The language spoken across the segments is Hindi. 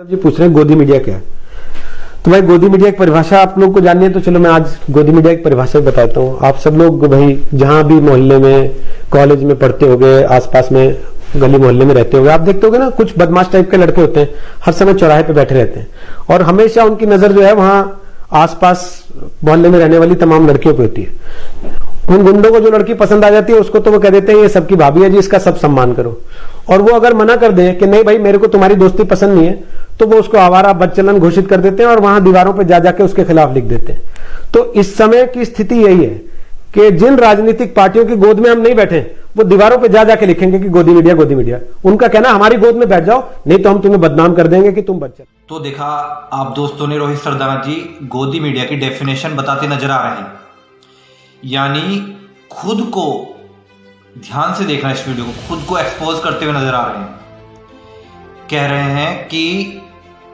जी पूछ रहे हैं गोदी मीडिया क्या है। तो भाई गोदी मीडिया की परिभाषा आप लोग को जाननी है, तो चलो मैं आज गोदी मीडिया की परिभाषा बताता हूँ। आप सब लोग भाई जहां भी मोहल्ले में कॉलेज में पढ़ते होगे, आसपास में गली मोहल्ले में रहते होगे, आप देखते होगे ना कुछ बदमाश टाइप के लड़के होते हैं, हर समय चौराहे पे बैठे रहते हैं और हमेशा उनकी नजर जो है वहां आसपास मोहल्ले में रहने वाली तमाम लड़कियों पे होती है। उन गुंडों को जो लड़की पसंद आ जाती है उसको तो वो कह देते हैं ये सबकी भाभी है जी, इसका सब सम्मान करो। और वो अगर मना कर दे कि नहीं भाई मेरे को तुम्हारी दोस्ती पसंद नहीं है, तो वो उसको आवारा बदचलन घोषित कर देते हैं और वहां दीवारों पे जा जाके उसके खिलाफ लिख देते हैं। तो इस समय की स्थिति यही है कि जिन राजनीतिक पार्टियों की गोद में हम नहीं बैठे वो दीवारों पे जा जाके लिखेंगे कि गोदी मीडिया गोदी मीडिया। उनका कहना हमारी गोद में बैठ जाओ, नहीं तो हम तुम्हें बदनाम कर देंगे कि तुम बच्चे। तो देखा आप दोस्तों ने, रोहित सरदाना जी गोदी मीडिया की डेफिनेशन बताते नजर आ रहे हैं। यानी खुद को ध्यान से देखना, इस वीडियो को खुद को एक्सपोज करते हुए नजर आ रहे हैं। कह रहे हैं कि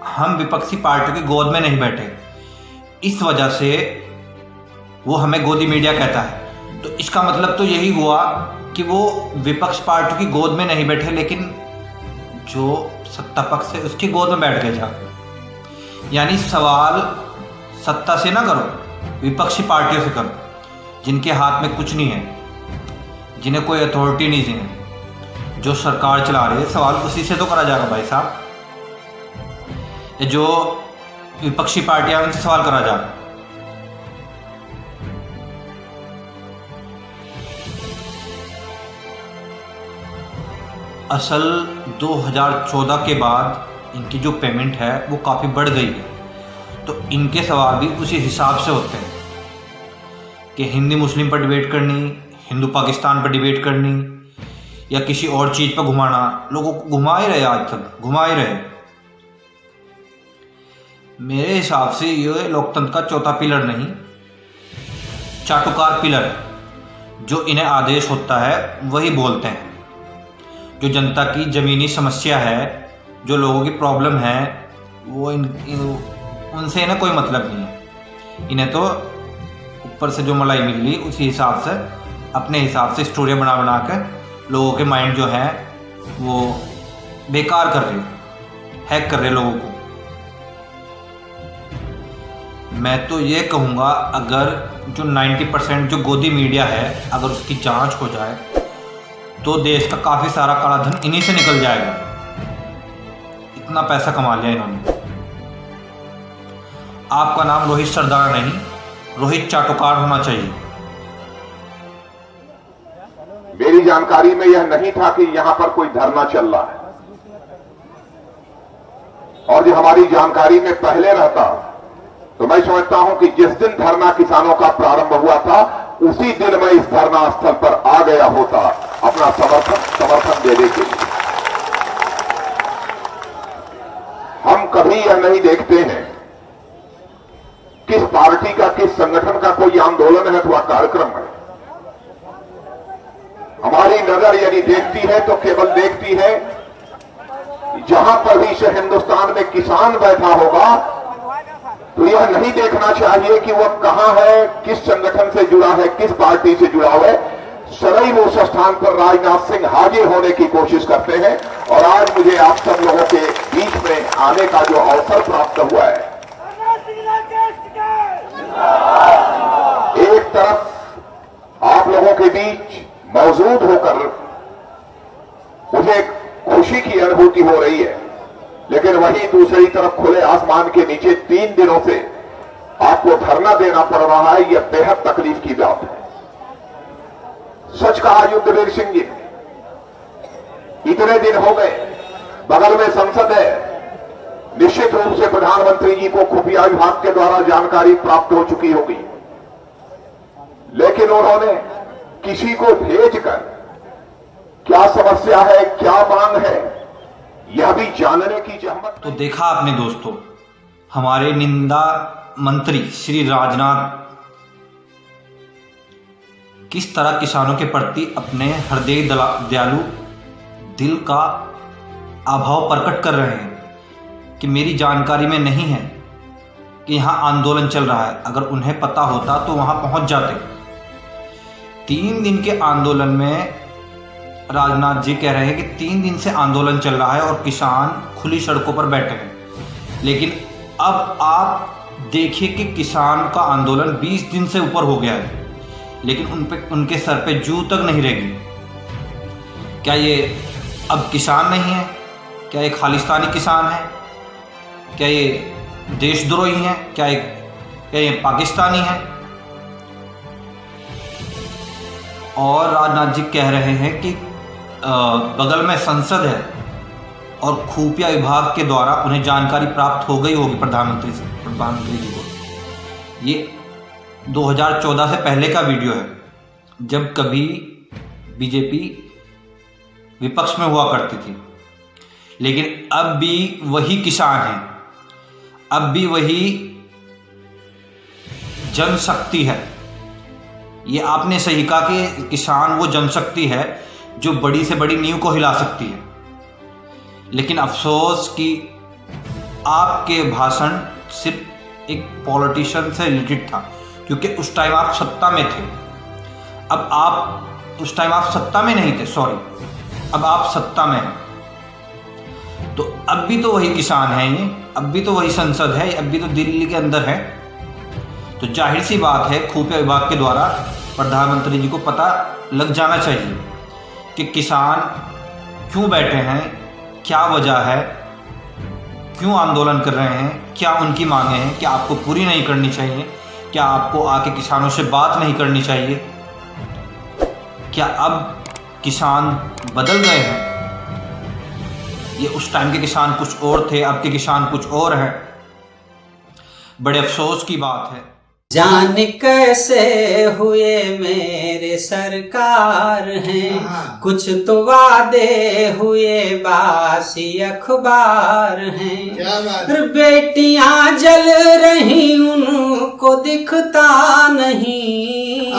हम विपक्षी पार्टियों की गोद में नहीं बैठे, इस वजह से वो हमें गोदी मीडिया कहता है। तो इसका मतलब तो यही हुआ कि वो विपक्ष पार्टियों की गोद में नहीं बैठे, लेकिन जो सत्ता पक्ष है उसकी गोद में बैठ गए जा। यानी सवाल सत्ता से ना करो, विपक्षी पार्टियों से करो, जिनके हाथ में कुछ नहीं है, जिन्हें कोई अथॉरिटी नहीं है, जो सरकार चला रही है। सवाल उसी से तो करा जाएगा भाई साहब, जो विपक्षी पार्टियां उनसे सवाल करा जाएगा। असल 2014 के बाद इनकी जो पेमेंट है वो काफ़ी बढ़ गई है, तो इनके सवाल भी उसी हिसाब से होते हैं कि हिंदी मुस्लिम पर डिबेट करनी, हिंदू पाकिस्तान पर डिबेट करनी, या किसी और चीज़ पर घुमाना। लोगों को घुमा ही रहे, आज तक घुमा ही रहे। मेरे हिसाब से ये लोकतंत्र का चौथा पिलर नहीं, चाटुकार पिलर है। जो इन्हें आदेश होता है वही बोलते हैं। जो जनता की ज़मीनी समस्या है, जो लोगों की प्रॉब्लम है, वो उनसे इन्हें कोई मतलब नहीं है। इन्हें तो ऊपर से जो मलाई मिल रही उसी हिसाब से अपने हिसाब से स्टोरियाँ बना बना कर लोगों के माइंड जो है वो बेकार कर रहे, हैक कर रहे लोगों को। मैं तो ये कहूँगा अगर जो 90% जो गोदी मीडिया है, अगर उसकी जांच हो जाए तो देश का काफ़ी सारा काला धन इन्हीं से निकल जाएगा। इतना पैसा कमा लिया इन्होंने। आपका नाम रोहित सरदाना नहीं, रोहित चाटुकार होना चाहिए। मेरी जानकारी में यह नहीं था कि यहां पर कोई धरना चल रहा है, और जो हमारी जानकारी में पहले रहता तो मैं समझता हूं कि जिस दिन धरना किसानों का प्रारंभ हुआ था उसी दिन मैं इस धरना स्थल पर आ गया होता अपना समर्थन देने के लिए। हम कभी यह नहीं देखते हैं किस पार्टी का, किस संगठन का कोई आंदोलन है अथवा कार्यक्रम है। हमारी नजर यदि देखती है तो केवल देखती है जहां पर भी से हिंदुस्तान में किसान बैठा होगा, तो यह नहीं देखना चाहिए कि वह कहां है, किस संगठन से जुड़ा है, किस पार्टी से जुड़ा है। सदैव उस स्थान पर राजनाथ सिंह हाजिर होने की कोशिश करते हैं। और आज मुझे आप सब लोगों के बीच में आने का जो अवसर प्राप्त हुआ है, एक तरफ आप लोगों के बीच मौजूद होकर मुझे खुशी की अनुभूति हो रही है, लेकिन वहीं दूसरी तरफ खुले आसमान के नीचे 3 दिनों से आपको धरना देना पड़ रहा है। यह बेहद तकलीफ की बात है। सच कहा युद्धवीर सिंह जी, इतने दिन हो गए, बगल में संसद है, निश्चित रूप से प्रधानमंत्री जी को खुफिया विभाग के द्वारा जानकारी प्राप्त हो चुकी होगी, लेकिन उन्होंने किसी को भेजकर क्या समस्या है, क्या मांग है, यह भी जानने की जहमत। तो देखा आपने दोस्तों, हमारे निंदा मंत्री श्री राजनाथ किस तरह किसानों के प्रति अपने हृदय दयालु दिल का अभाव प्रकट कर रहे हैं कि मेरी जानकारी में नहीं है कि यहाँ आंदोलन चल रहा है। अगर उन्हें पता होता तो वहाँ पहुँच जाते। 3 दिन के आंदोलन में राजनाथ जी कह रहे हैं कि 3 दिन से आंदोलन चल रहा है और किसान खुली सड़कों पर बैठे हैं। लेकिन अब आप देखिए कि किसान का आंदोलन 20 दिन से ऊपर हो गया है, लेकिन उनके सर पे जू तक नहीं रहेगी। क्या ये अब किसान नहीं है? क्या ये खालिस्तानी किसान है? क्या ये देशद्रोही हैं? क्या ये पाकिस्तानी हैं? और राजनाथ जी कह रहे हैं कि बगल में संसद है और खुफिया विभाग के द्वारा उन्हें जानकारी प्राप्त हो गई होगी प्रधानमंत्री जी को। ये 2014 से पहले का वीडियो है, जब कभी बीजेपी विपक्ष में हुआ करती थी। लेकिन अब भी वही किसान हैं, अब भी वही जनशक्ति है। ये आपने सही कहा कि किसान वो जनशक्ति है जो बड़ी से बड़ी नींव को हिला सकती है। लेकिन अफसोस कि आपके भाषण सिर्फ एक पॉलिटिशियन से रिलेटेड था, क्योंकि उस टाइम आप सत्ता में थे। अब आप उस टाइम आप सत्ता में नहीं थे, सॉरी, अब आप सत्ता में हैं। तो अब भी तो वही किसान है, ये अब भी तो वही संसद है, अब भी तो दिल्ली के अंदर है। तो जाहिर सी बात है खुफिया विभाग के द्वारा प्रधानमंत्री जी को पता लग जाना चाहिए कि किसान क्यों बैठे हैं, क्या वजह है, क्यों आंदोलन कर रहे हैं, क्या उनकी मांगे हैं, क्या आपको पूरी नहीं करनी चाहिए, क्या आपको आके किसानों से बात नहीं करनी चाहिए। क्या अब किसान बदल गए हैं? ये उस टाइम के किसान कुछ और थे, अब के किसान कुछ और हैं। बड़े अफसोस की बात है। जाने कैसे हुए मेरे सरकार हैं, कुछ तो वादे हुए बासी अखबार हैं। बेटियां जल रही उनको दिखता नहीं,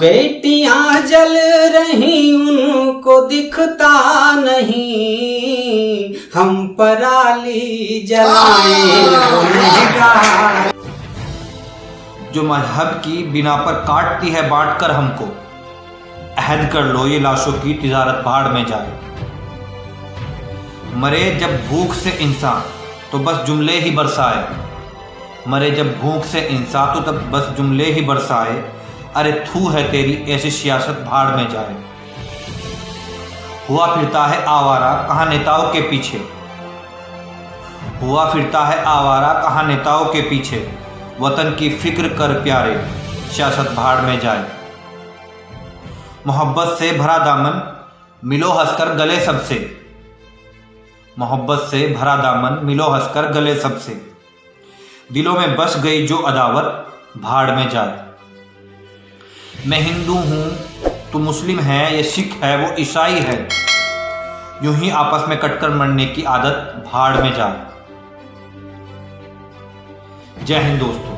बेटियां जल रही उनको दिखता नहीं। हम पराली जलाए गुनहगार। जो मजहब की बिना पर काटती है बांट कर हमको, अहद कर लो ये लाशों की तिजारत भाड़ में जाए। मरे जब भूख से इंसान तो बस जुमले ही बरसाए, मरे जब भूख से इंसान तो तब बस जुमले ही बरसाए। अरे थू है तेरी ऐसी सियासत भाड़ में जाए। हुआ फिरता है आवारा कहाँ नेताओं के पीछे, हुआ फिरता है आवारा कहाँ नेताओं के पीछे। वतन की फिक्र कर प्यारे सियासत भाड़ में जाए। मोहब्बत से भरा दामन मिलो हंसकर गले सबसे, मोहब्बत से भरा दामन मिलो हंसकर गले सबसे। दिलों में बस गई जो अदावत भाड़ में जाए। मैं हिंदू हूं तो मुस्लिम है, ये सिख है वो ईसाई है, यूं ही आपस में कटकर मरने की आदत भाड़ में जाए। जय हिंद दोस्तों।